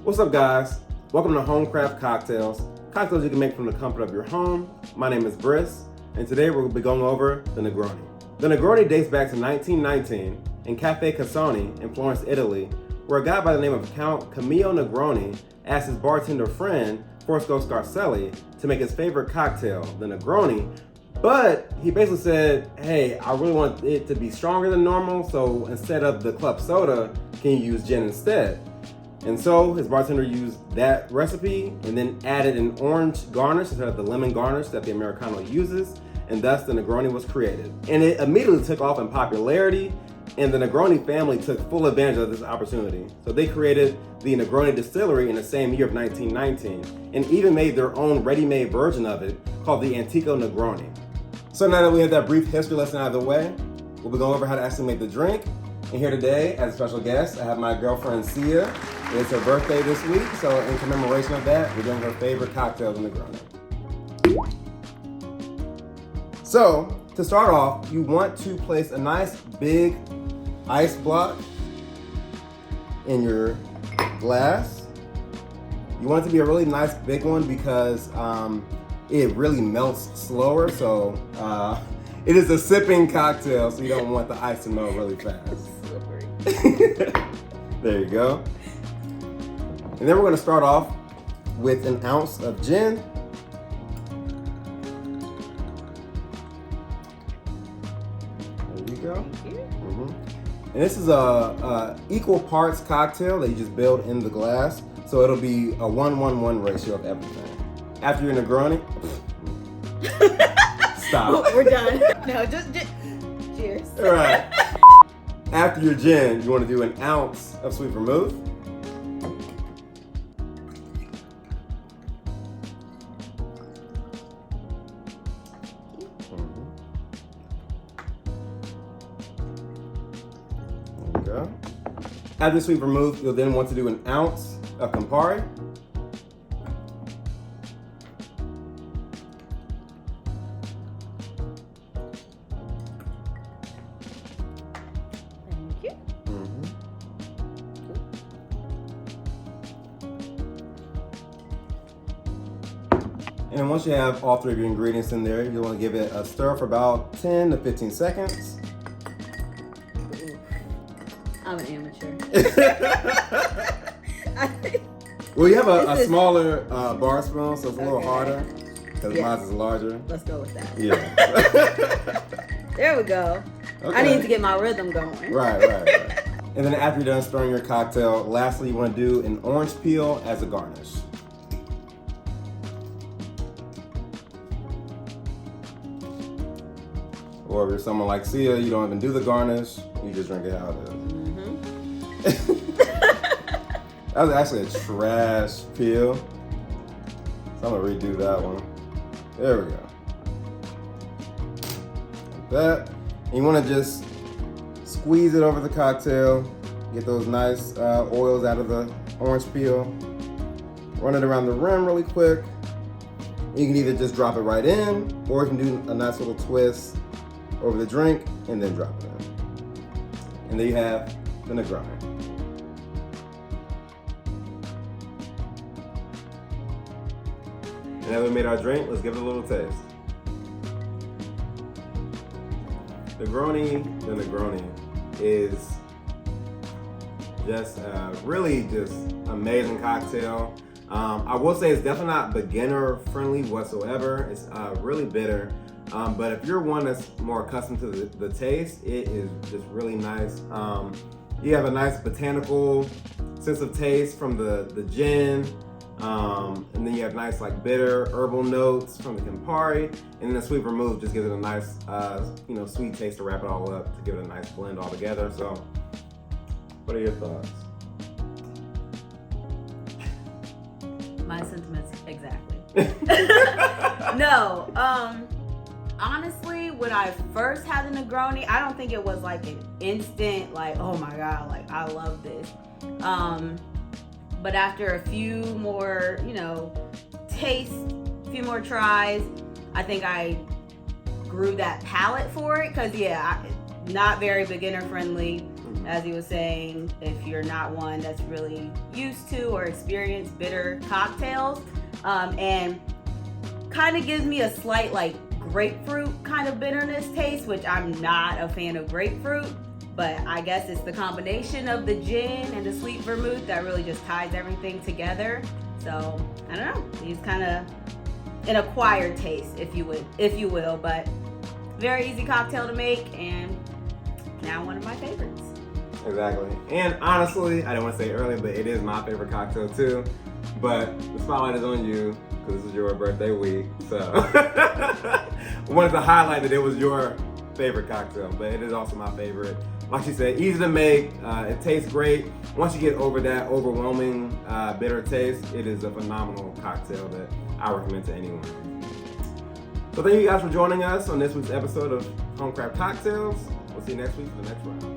What's up, guys? Welcome to HomeCraft Cocktails. Cocktails you can make from the comfort of your home. My name is Briss, and today we'll be going over the Negroni. The Negroni dates back to 1919 in Cafe Cassoni in Florence, Italy, where a guy by the name of Count Camillo Negroni asked his bartender friend, Fosco Scarselli, to make his favorite cocktail, the Negroni, but he basically said, hey, I really want it to be stronger than normal, so instead of the club soda, can you use gin instead? And so his bartender used that recipe and then added an orange garnish instead of the lemon garnish that the Americano uses, and thus the Negroni was created. And it immediately took off in popularity, and the Negroni family took full advantage of this opportunity. So they created the Negroni distillery in the same year of 1919, and even made their own ready-made version of it called the Antico Negroni. So now that we have that brief history lesson out of the way, we'll be going over how to actually make the drink. And here today, as a special guest, I have my girlfriend Sia. It's her birthday this week, so in commemoration of that, we're doing her favorite cocktail, the Negroni. So, to start off, you want to place a nice big ice block in your glass. You want it to be a really nice big one because it really melts slower, so it is a sipping cocktail, so you don't want the ice to melt really fast. There you go. And then we're going to start off with an ounce of gin. There you go. And this is a equal parts cocktail that you just build in the glass, so it'll be a 1-1-1 ratio of everything. After your Negroni, stop. We're done. No, just cheers. All right. After your gin, you want to do an ounce of sweet vermouth. There you go. After sweet vermouth, you'll then want to do an ounce of Campari. And then once you have all three of your ingredients in there, you'll want to give it a stir for about 10 to 15 seconds. I'm an amateur. Well, you have a smaller bar spoon, so it's a little harder because mine is larger. Let's go with that. Yeah. There we go. Okay. I need to get my rhythm going. Right. And then after you're done stirring your cocktail, lastly, you want to do an orange peel as a garnish. Or if you're someone like Sia, you don't even do the garnish, you just drink it how it is. That was actually a trash peel. So I'm gonna redo that one. There we go. Like that. And you wanna just squeeze it over the cocktail, get those nice oils out of the orange peel, run it around the rim really quick. You can either just drop it right in, or you can do a nice little twist over the drink and then drop it in. And there you have the Negroni. And now we made our drink, let's give it a little taste. The Negroni is just really just amazing cocktail. I will say it's definitely not beginner friendly whatsoever. It's really bitter. But if you're one that's more accustomed to the taste, it is just really nice. You have a nice botanical sense of taste from the gin, and then you have nice like bitter herbal notes from the Campari, and then the sweet vermouth just gives it a nice, sweet taste to wrap it all up, to give it a nice blend all together. So, what are your thoughts? My sentiments exactly. No. Honestly, when I first had the Negroni, I don't think it was like an instant, like, oh my God, like I love this. But after a few more, tastes, a few more tries, I think I grew that palate for it. Cause not very beginner friendly. as he was saying, if you're not one that's really used to or experienced bitter cocktails, and kind of gives me a slight like grapefruit kind of bitterness taste, which I'm not a fan of grapefruit, but I guess it's the combination of the gin and the sweet vermouth that really just ties everything together. So I don't know, he's kind of an acquired taste, if you will, but very easy cocktail to make, and now one of my favorites. Exactly. And honestly, I didn't want to say it earlier, but it is my favorite cocktail too. But the spotlight is on you because this is your birthday week. So I wanted to highlight that it was your favorite cocktail, but it is also my favorite. Like she said, easy to make. It tastes great. Once you get over that overwhelming bitter taste, it is a phenomenal cocktail that I recommend to anyone. So thank you guys for joining us on this week's episode of HomeCraft Cocktails. We'll see you next week for the next one.